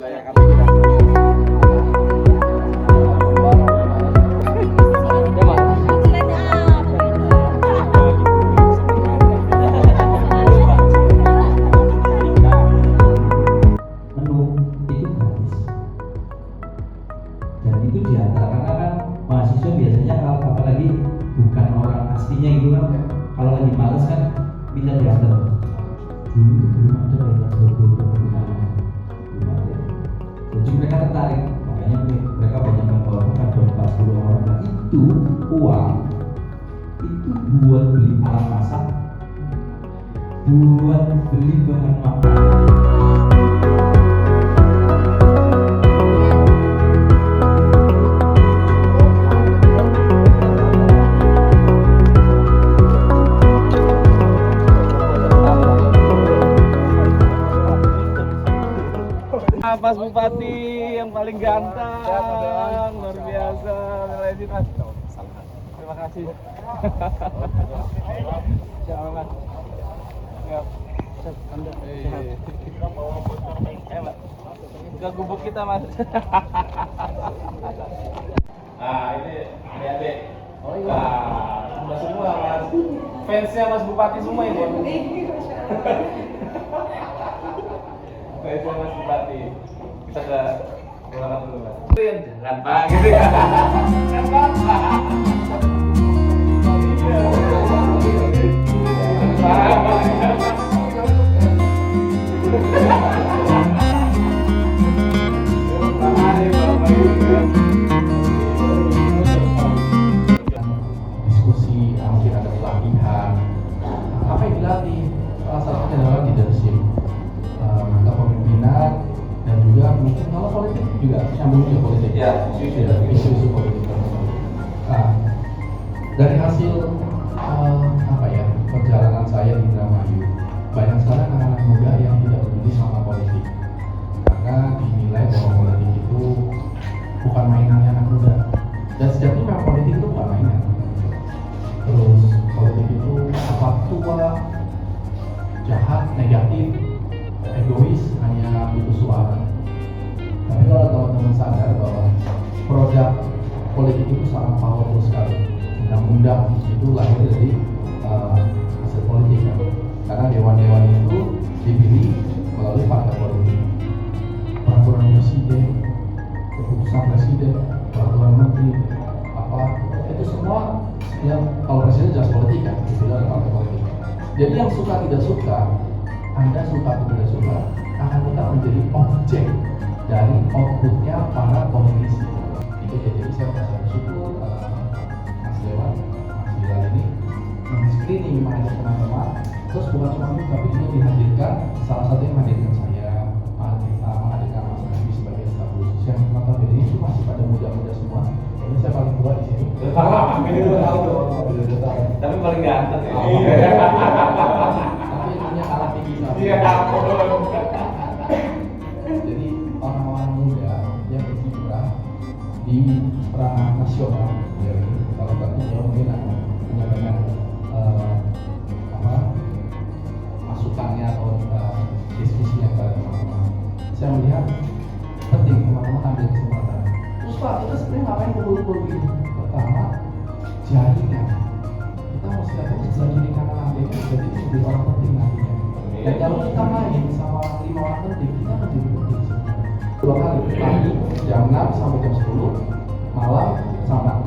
Itu diantar karena kan mahasiswa biasanya kalau apalagi bukan orang aslinya gitu kan, kalau lagi males kan minta diantar. Dulu belum ada yang jadi mereka tertarik, makanya mereka banyak membawa ada 40 orang. Nah, itu uang itu buat beli alat masak, buat beli bahan makanan. Mas Bupati yang paling ganteng, luar biasa. Terima kasih. Siapa Mas? Buka gubuk kita Mas. Nah ini adik. Oh iya. Nah, semua Mas. Fansnya Mas Bupati semua ini. Fansnya Mas Bupati. Kita ke ruangan dulu Mas. Itu yang jalan Pak gitu ya. Kan Bapak. Diskusi, mungkin ada pelatihan. Apa yang dilatih? Salah satunya adalah leadership, kepemimpinan, dan juga mungkin kalau politik juga nyambung juga politik. Ya, isu-isu politik. Nah, dari hasil perjalanan saya di Indramayu, banyak sekali anak-anak muda yang tidak peduli sama politik karena dinilai bahwa politik itu bukan mainannya anak muda, dan sejatinya memang politik itu bukan mainan. Terus politik itu apa tua, jahat, negatif, egois, hanya butuh suara. Tapi kalau teman-teman sadar bahwa produk politik itu sangat powerful sekali, undang-undang itu lahir dari hasil politik kan? Karena dewan-dewan itu dipilih melalui partai politik. Peraturan presiden, keputusan presiden, peraturan menteri, itu semua yang kalau presiden jelas politik kan, itu adalah partai politik. Jadi yang suka tidak suka, Anda suka atau tidak suka, akan tetap menjadi objek dari outputnya para politisi. Itu jadi saya merasa bersyukur Mas Dewan, Mas Bilal ini screening mengajak teman-teman. Terus bukan cuma itu, tapi juga dihadirkan, salah satu yang menghadirkan saya, menghadirkan Mas Andi sebagai staf khusus yang notabene itu masih pada muda-muda semua. Kayaknya saya paling tua di sini. Tapi paling ganteng ya. Tapi intinya kalah tinggi sama. Jadi orang-orang muda yang berkiprah di ranah nasional, ya, kalau tentunya mungkin akan menyampaikan masukannya atau diskusinya kepada teman-teman. Saya melihat penting teman-teman ambil kesempatan. Terus Pak, kita sebenarnya ngapain kumpul-kumpul begini? Pertama, jaringan. Kita mesti lihat bisa jadi kanan nanti jadi menjadi orang penting nantinya. Dan kalau kita main sama 5 orang penting, kita menjadi penting sebenarnya. 2 kali, pagi jam 6 sampai jam 10, malam sama.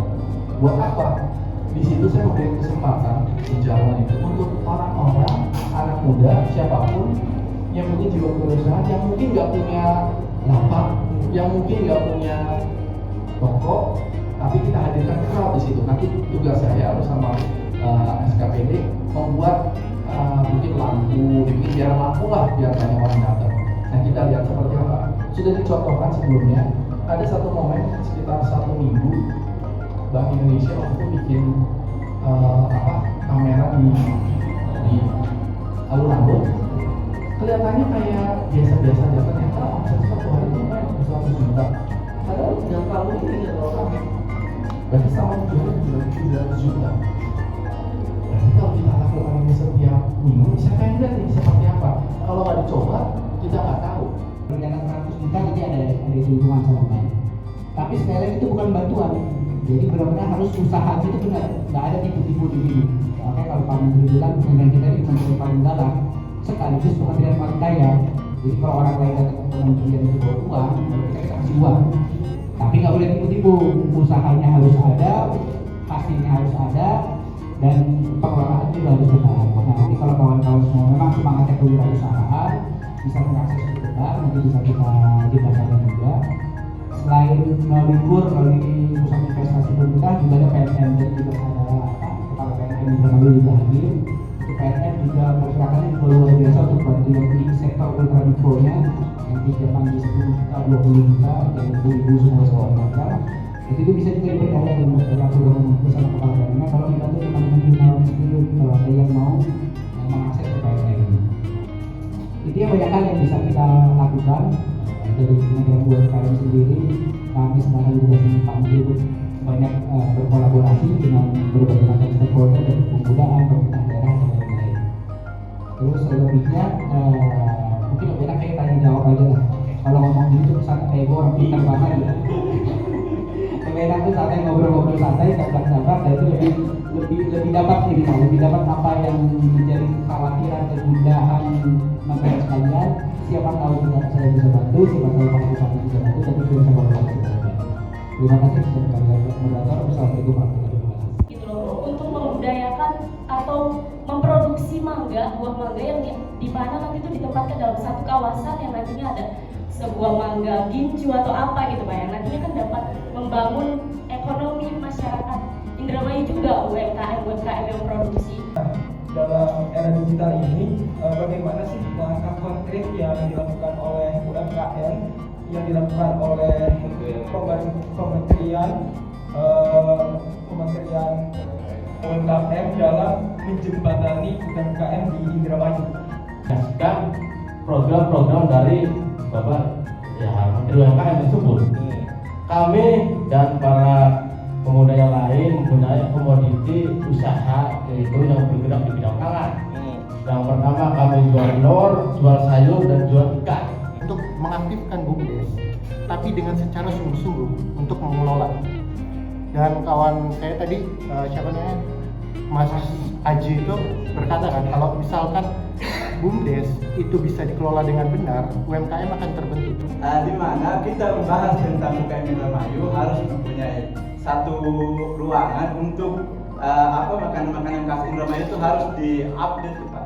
Buat apa? Di situ saya memberi kesempatan di jalan itu untuk orang-orang, anak muda, siapapun yang mungkin jiwa kewirausahaan, yang mungkin nggak punya lapak, yang mungkin nggak punya toko, tapi kita hadirkan crowd di situ. Nanti tugas saya bersama SKPD membuat mungkin lampu, bikin biar lampu lah, biar banyak orang datang. Nah kita lihat seperti apa. Sudah dicontohkan sebelumnya. Ada satu momen sekitar 1 minggu. Bank Indonesia waktu itu bikin kamera di alun-alun. Kelihatannya kayak biasa-biasa aja, ternyata omset 1 hari itu kan 100 juta. Padahal yang tahu ini tidak orang. Berarti sama jualnya 700 juta. Berarti kalau kita lakukan ini setiap minggu, siapa yang lihat nih seperti apa? Kalau nggak dicoba, kita nggak tahu. kegiatan 100 juta nanti ada hitungan sama bank. Tapi sekali lagi itu bukan bantuan. Jadi benar-benar harus usahanya itu benar, nggak ada tipu-tipu di sini. Makanya kalau Pak Menteri bilang kementerian kita ini kementerian paling dalam, sekaligus kementerian paling kaya. Jadi kalau orang lain datang ke kementerian itu bawa uang, kalau kita kasih uang. Tapi nggak boleh tipu-tipu, usahanya harus ada, pastinya harus ada, dan pengelolaan juga harus benar. Nah nanti kalau kawan-kawan semua memang semangatnya kewirausahaan, bisa mengakses ke bank, nanti bisa kita jelaskan juga. Selain libur melalui pusat investasi pemerintah juga ada PNM, dan juga ada kepala PNM Indramayu juga hadir. Untuk PNM juga pergerakannya juga luar biasa untuk bantu yang di sektor ultramikronya yang pinjaman di 10 juta, 20 juta, dan ibu-ibu semua warga. Itu bisa juga dipercaya dengan peraturan bersama kepala PNM kalau dibantu teman-teman internal sendiri kalau ada yang mau mengakses ke PNM. Itu yang banyak hal yang bisa kita lakukan. Dari Kementerian UMKM sendiri, kami sekarang juga Pak Menteri banyak berkolaborasi dengan berbagai macam stakeholder dari kebudayaan, pemerintah daerah dan lain-lain. Terus selebihnya mungkin lebih enak kayak tanya jawab aja lah. Kalau ngomong gitu kesannya kayak gue orang pintar banget ya. Lebih enak tuh santai ngobrol-ngobrol santai, tabrak-tabrak, dan itu lebih dapat ini, lebih dapat apa yang menjadi kekhawatiran, kegundahan membayar sekalian. Siapa tahu juga saya bisa bantu, siapa tahu Pak Bupati bisa bantu, dan itu bisa kolaborasi. Terima kasih sudah kalian moderator. Assalamualaikum warahmatullahi wabarakatuh. Gitu loh, untuk membudayakan atau memproduksi mangga, buah mangga yang di mana nanti itu ditempatkan dalam satu kawasan yang nantinya ada sebuah mangga gincu atau apa gitu Pak, yang nantinya kan dapat membangun ekonomi masyarakat Indramayu juga, UMKM yang produksi. Dalam era digital ini, bagaimana sih langkah konkret yang dilakukan oleh UMKM, yang dilakukan oleh Kementerian UMKM dalam menjembatani UMKM di Indramayu? Kasihkan program-program dari Bapak Menteri UMKM tersebut. Kami dan para pemuda yang lain mempunyai komoditi usaha, yaitu yang bergerak di bidang pangan. Yang pertama kami jual telur, jual sayur, dan jual ikan. Untuk mengaktifkan BUMDes, tapi dengan secara sungguh-sungguh untuk mengelola. Dan kawan saya tadi, siapa namanya, Mas Haji itu berkata kan, kalau misalkan BUMDes itu bisa dikelola dengan benar, UMKM akan terbentuk. Di mana kita membahas tentang UMKM Indramayu harus mempunyai satu ruangan untuk makanan-makanan khas Indramayu itu harus diupdate Pak.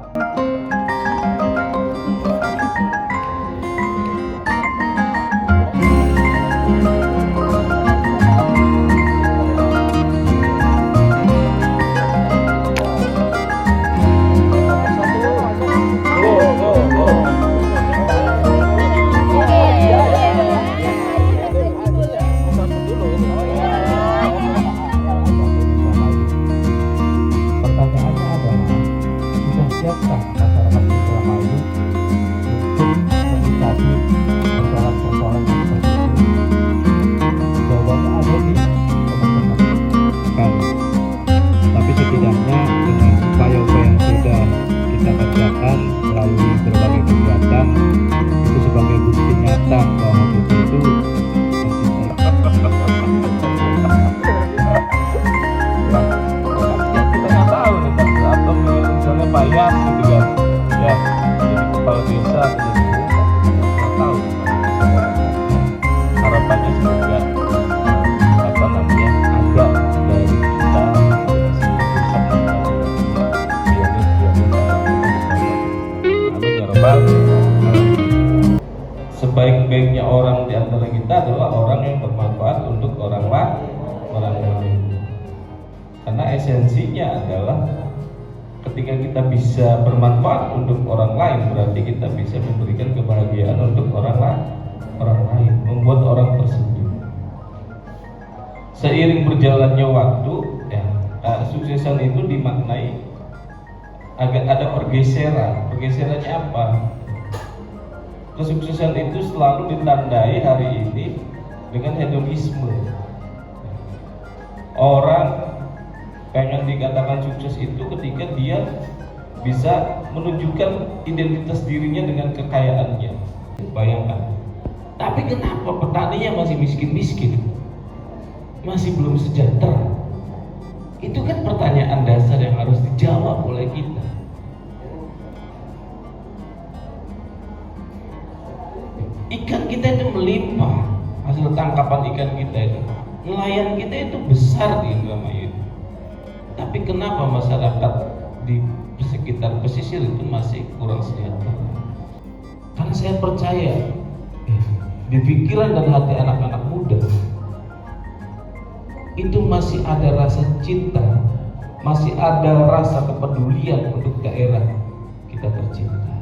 Sebaik-baiknya orang di antara kita adalah orang yang bermanfaat untuk orang lain. Karena esensinya adalah ketika kita bisa bermanfaat untuk orang lain, berarti kita bisa memberikan kebahagiaan untuk orang lain, membuat orang tersenyum. Seiring berjalannya waktu, kesuksesan itu dimaknai agak ada pergeseran. Pergeserannya apa? Kesuksesan itu selalu ditandai hari ini dengan hedonisme. Orang pengen dikatakan sukses itu ketika dia bisa menunjukkan identitas dirinya dengan kekayaannya. Bayangkan. Tapi kenapa petaninya masih miskin-miskin? Masih belum sejahtera? Itu kan pertanyaan dasar yang harus dijawab oleh kita. Ikan kita itu melimpah, hasil tangkapan ikan kita itu. Nelayan kita itu besar di Indramayu. Tapi kenapa masyarakat di sekitar pesisir itu masih kurang sejahtera? Karena saya percaya di pikiran dan hati anak-anak muda itu masih ada rasa cinta, masih ada rasa kepedulian untuk daerah kita tercinta.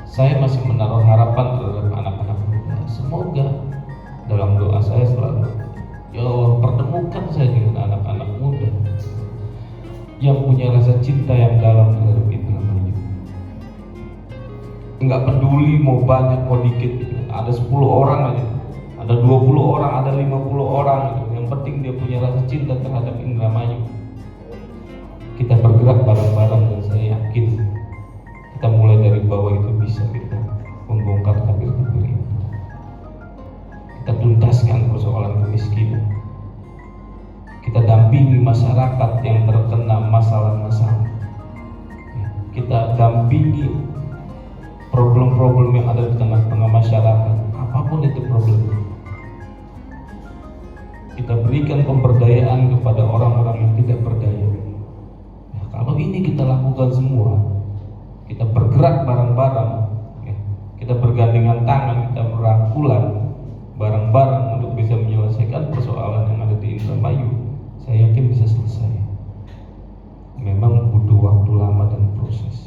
Saya masih menaruh harapan terhadap anak-anak muda. Semoga dalam doa saya selalu, ya Allah, pertemukan saya dengan anak-anak muda yang punya rasa cinta yang dalam terhadap Indramayu. Enggak peduli mau banyak mau dikit, ada 10 orang aja, ada 20 orang, ada 50 orang, yang penting dia punya rasa cinta terhadap Indramayu. Kita bergerak bareng-bareng dan saya yakin kita mulai dari bawah itu bisa kita membongkar tabir-tabir itu. Kita tuntaskan persoalan kemiskinan. Kita dampingi masyarakat yang terkena masalah-masalah. Kita dampingi problem-problem yang ada di tengah-tengah masyarakat, apapun itu problemnya. Kita berikan pemberdayaan kepada orang-orang yang tidak berdaya. Ya, kalau ini kita lakukan semua, kita bergerak bareng-bareng, ya, kita bergandengan tangan, kita merangkulan bareng-bareng untuk bisa menyelesaikan persoalan yang ada di Indramayu, saya yakin bisa selesai. Memang butuh waktu lama dan proses.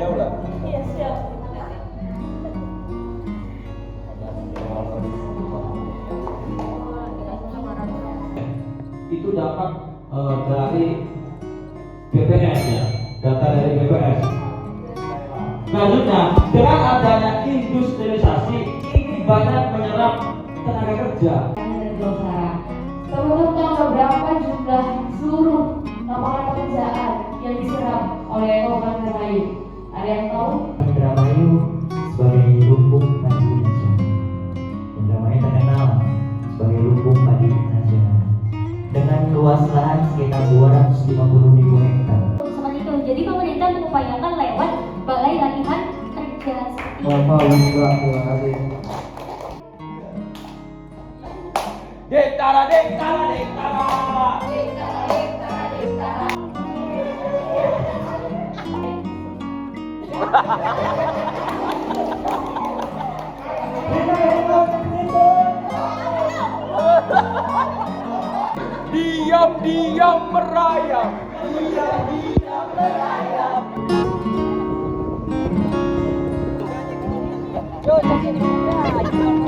Jauh lah. Iya, siap. Itu dapat dari BPS ya, data dari BPS. Selanjutnya, dengan adanya industrialisasi ini banyak menyerap tenaga kerja. Teman-teman tahu berapa jumlah seluruh lapangan pekerjaan yang diserap oleh Kabupaten Indramayu? Ada yang tahu? Indramayu sebagai lumbung padi nasional. Indramayu terkenal sebagai lumbung padi nasional dengan luas lahan sekitar 250.000 hektar. Seperti itu. Jadi pemerintah mengupayakan lewat balai latihan kerja. Bapak juga terima kasih. Dektara, dektara, dektara. Diam-diam merayap. Diam-diam merayap. Yo, jadi muda.